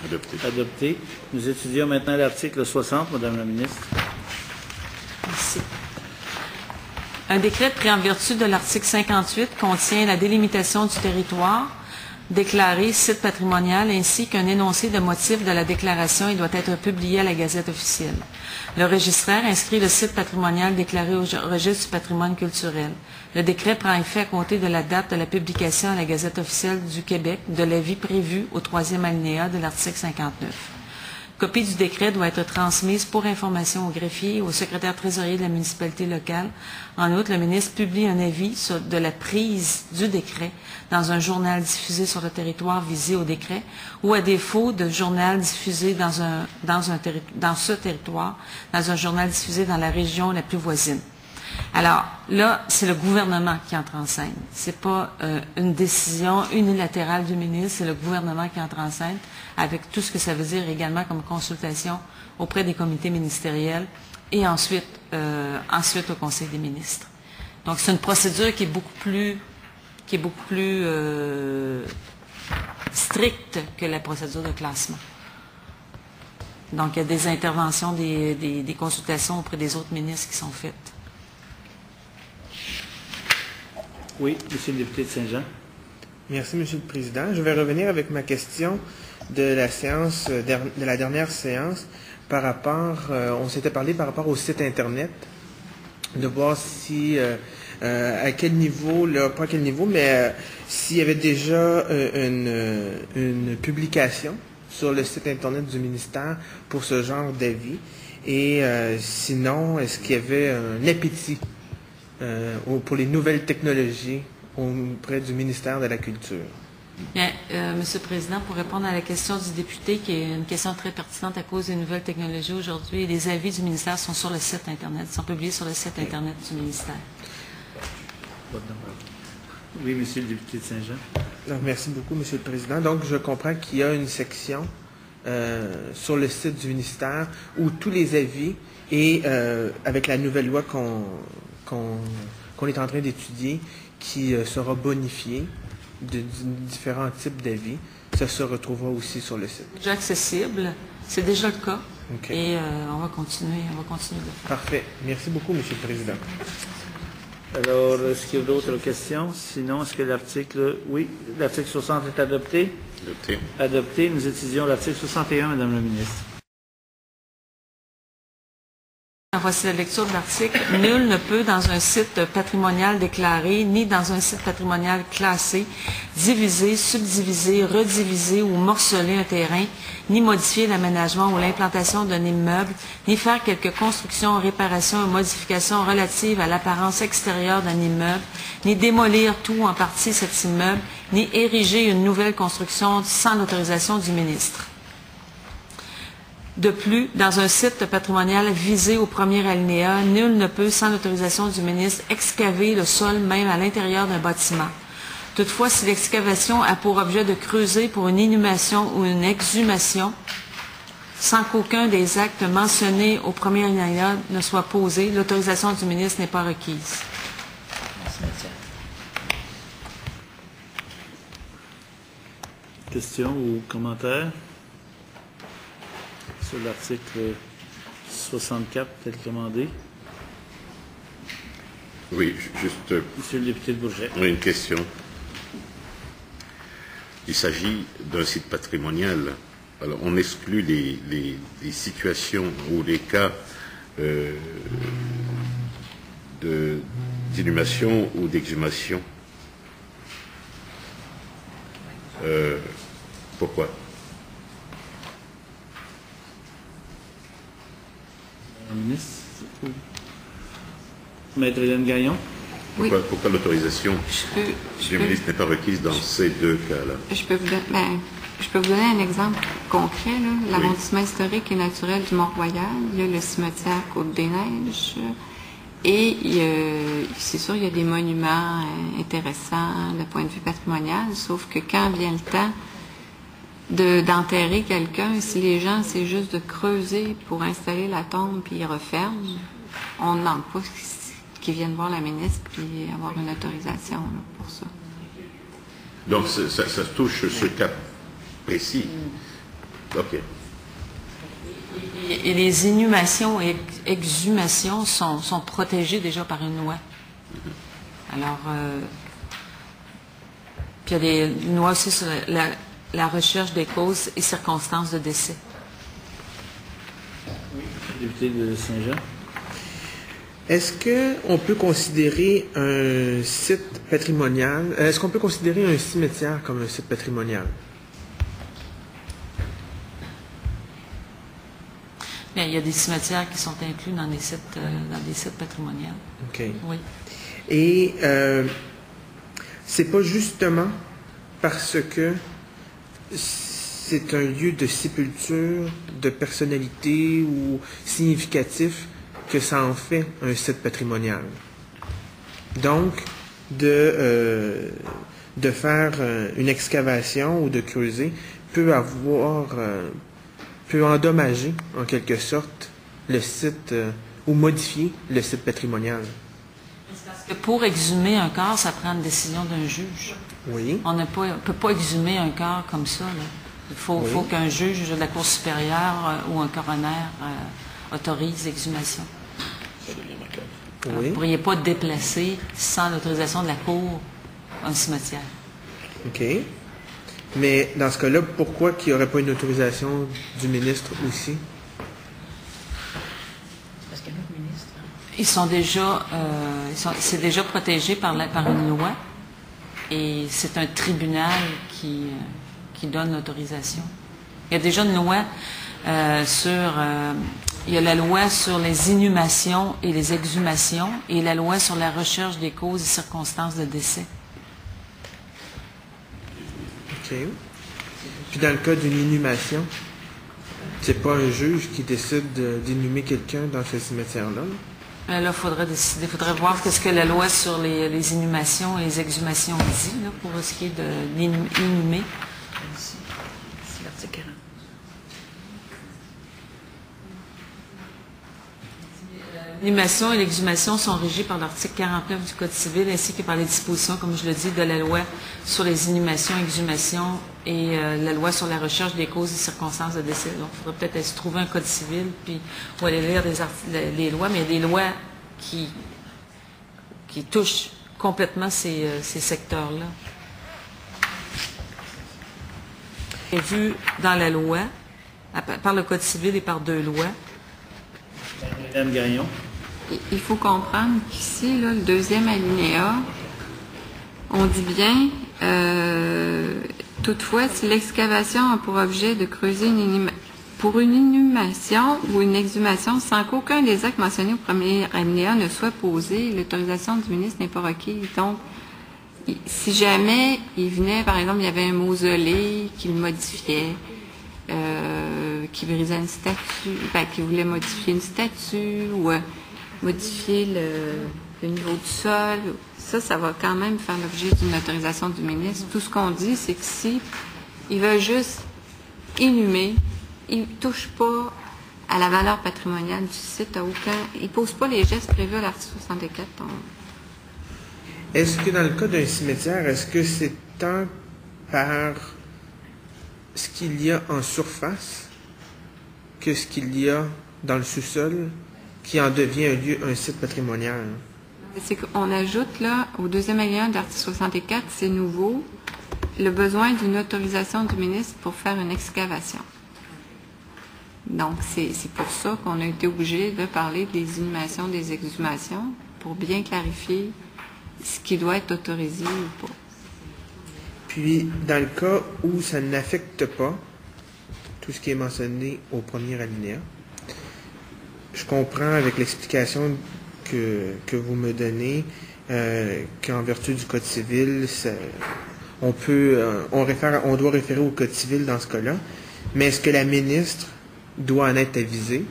Adopté. Adopté. Nous étudions maintenant l'article 60, Madame la ministre. Merci. Un décret pris en vertu de l'article 58 contient la délimitation du territoire déclaré site patrimonial ainsi qu'un énoncé de motifs de la déclaration et doit être publié à la Gazette officielle. Le registraire inscrit le site patrimonial déclaré au registre du patrimoine culturel. Le décret prend effet à compter de la date de la publication à la Gazette officielle du Québec de l'avis prévu au 3e alinéa de l'article 59. Copie du décret doit être transmise pour information au greffier et au secrétaire trésorier de la municipalité locale. En outre, le ministre publie un avis de la prise du décret dans un journal diffusé sur le territoire visé au décret ou, à défaut de journal diffusé dans ce territoire, dans un journal diffusé dans la région la plus voisine. Alors, là, c'est le gouvernement qui entre en scène. Ce n'est pas une décision unilatérale du ministre, c'est le gouvernement qui entre en scène, avec tout ce que ça veut dire également comme consultation auprès des comités ministériels et ensuite au Conseil des ministres. Donc, c'est une procédure qui est beaucoup plus stricte que la procédure de classement. Donc, il y a des interventions, des consultations auprès des autres ministres qui sont faites. Oui, Monsieur le député de Saint-Jean. Merci, Monsieur le Président. Je vais revenir avec ma question de la séance, de la dernière séance par rapport, on s'était parlé par rapport au site Internet, de voir si, à quel niveau, pas à quel niveau, mais s'il y avait déjà une publication sur le site Internet du ministère pour ce genre d'avis. Et sinon, est-ce qu'il y avait un appétit pour les nouvelles technologies auprès du ministère de la Culture? Bien, Monsieur le Président, pour répondre à la question du député, qui est une question très pertinente à cause des nouvelles technologies aujourd'hui, les avis du ministère sont sur le site Internet, sont publiés sur le site Internet du ministère. Oui, Monsieur le député de Saint-Jean. Merci beaucoup, Monsieur le Président. Donc, je comprends qu'il y a une section sur le site du ministère où tous les avis et avec la nouvelle loi qu'on est en train d'étudier, qui sera bonifiée de différents types d'avis, ça se retrouvera aussi sur le site. Déjà accessible, c'est déjà le cas. Okay. Et on va continuer de le faire. Parfait. Merci beaucoup, Monsieur le Président. Alors, est-ce qu'il y a d'autres questions? Sinon, est-ce que l'article 60 est adopté? Adopté. Adopté. Nous étudions l'article 61, Madame la ministre. Voici la lecture de l'article. Nul ne peut, dans un site patrimonial déclaré, ni dans un site patrimonial classé, diviser, subdiviser, rediviser ou morceler un terrain, ni modifier l'aménagement ou l'implantation d'un immeuble, ni faire quelque construction, réparation ou modification relative à l'apparence extérieure d'un immeuble, ni démolir tout ou en partie cet immeuble, ni ériger une nouvelle construction sans l'autorisation du ministre. De plus, dans un site patrimonial visé au premier alinéa, nul ne peut, sans l'autorisation du ministre, excaver le sol même à l'intérieur d'un bâtiment. Toutefois, si l'excavation a pour objet de creuser pour une inhumation ou une exhumation, sans qu'aucun des actes mentionnés au premier alinéa ne soit posé, l'autorisation du ministre n'est pas requise. Questions ou commentaires sur l'article 64 tel commandé? Oui, juste... Monsieur le député de Bourget. Une question. Il s'agit d'un site patrimonial. Alors, on exclut les situations ou les cas d'inhumation ou d'exhumation. Pourquoi? Ministre. Maître Hélène Gagnon. Oui. Pourquoi l'autorisation du ministre n'est pas requise dans ces deux cas-là? Je peux vous donner un exemple concret. L'arrondissement historique et naturel du Mont-Royal, le cimetière Côte-des-Neiges. Et c'est sûr, il y a des monuments intéressants d'un point de vue patrimonial, sauf que quand vient le temps d'enterrer quelqu'un, si les gens, c'est juste de creuser pour installer la tombe puis ils referment, on ne demande pas qu'ils viennent voir la ministre puis avoir une autorisation pour ça. Donc, ça touche ce cas précis. OK. Et les inhumations et exhumations sont protégées déjà par une loi. Alors, puis il y a des lois aussi sur la recherche des causes et circonstances de décès. Député de Saint-Jean. Est-ce qu'on peut considérer un site patrimonial, est-ce qu'on peut considérer un cimetière comme un site patrimonial? Bien, il y a des cimetières qui sont inclus dans des sites patrimoniaux. OK. Oui. Et c'est pas justement parce que c'est un lieu de sépulture, de personnalité ou significatif que ça en fait un site patrimonial. Donc, de faire une excavation ou de creuser peut endommager en quelque sorte le site ou modifier le site patrimonial. Parce que pour exhumer un corps, ça prend une décision d'un juge. Oui. On ne peut pas exhumer un corps comme ça, là. Il faut qu'un juge de la Cour supérieure ou un coroner autorise l'exhumation. Vous ne pourriez pas déplacer sans l'autorisation de la Cour un cimetière. OK. Mais dans ce cas-là, pourquoi qu'il n'y aurait pas une autorisation du ministre aussi? Parce que le ministre... Ils sont déjà... c'est déjà protégé par une loi et c'est un tribunal qui donne l'autorisation. Il y a déjà une loi il y a la loi sur les inhumations et les exhumations et la loi sur la recherche des causes et circonstances de décès. OK. Puis dans le cas d'une inhumation, c'est pas un juge qui décide d'inhumer quelqu'un dans ce cimetière-là? Là, il faudrait décider, il faudrait voir ce que la loi sur les inhumations et les exhumations dit là, pour ce qui est de l'inhumer. C'est l'article 40. L'inhumation et l'exhumation sont régies par l'article 49 du Code civil ainsi que par les dispositions, comme je le dis, de la loi sur les inhumations, exhumations et la loi sur la recherche des causes et circonstances de décès. Donc, il faudrait peut-être se trouver un Code civil puis ou aller lire les lois, mais il y a des lois qui touchent complètement ces secteurs-là. Prévu dans la loi, par le Code civil et par 2 lois. Madame Gagnon. Il faut comprendre qu'ici, là, le deuxième alinéa, on dit bien, toutefois, si l'excavation a pour objet de creuser pour une inhumation ou une exhumation sans qu'aucun des actes mentionnés au premier alinéa ne soit posé, l'autorisation du ministre n'est pas requise. Donc, si jamais il venait, par exemple, il y avait un mausolée qu'il modifiait, qui brisait une statue, qui voulait modifier une statue ou modifier le niveau du sol, ça va quand même faire l'objet d'une autorisation du ministre. Tout ce qu'on dit, c'est que si il veut juste inhumer, il ne touche pas à la valeur patrimoniale du site, il ne pose pas les gestes prévus à l'article 64. Est-ce que dans le cas d'un cimetière, est-ce que c'est tant par ce qu'il y a en surface que ce qu'il y a dans le sous-sol qui en devient un site patrimonial? C'est qu'on ajoute là, au deuxième alinéa de l'article 64, c'est nouveau, le besoin d'une autorisation du ministre pour faire une excavation. Donc, c'est pour ça qu'on a été obligé de parler des inhumations, des exhumations, pour bien clarifier ce qui doit être autorisé ou pas. Puis, dans le cas où ça n'affecte pas tout ce qui est mentionné au premier alinéa, je comprends avec l'explication que vous me donnez qu'en vertu du Code civil, on doit référer au Code civil dans ce cas-là, mais est-ce que la ministre doit en être avisée?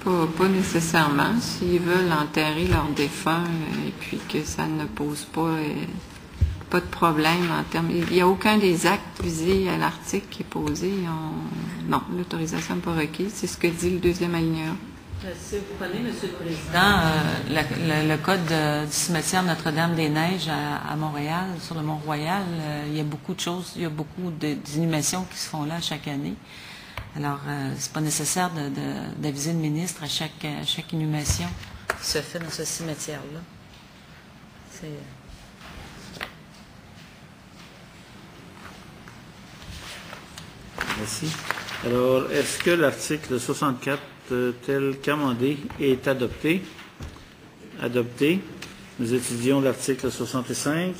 Pas nécessairement. S'ils veulent enterrer leurs défunts et puis que ça ne pose pas de problème en termes... Il n'y a aucun des actes visés à l'article qui est posé. Non, l'autorisation n'est pas requise. C'est ce que dit le deuxième alinéa. Si vous prenez, M. le Président, le code du cimetière Notre-Dame-des-Neiges à Montréal, sur le Mont-Royal, il y a beaucoup de choses, il y a beaucoup d'inhumations qui se font là chaque année. Alors, c'est pas nécessaire d'aviser le ministre à chaque inhumation qui se fait dans ce cimetière-là. Merci. Alors, est-ce que l'article 64 tel qu'amendé est adopté? Adopté. Nous étudions l'article 65.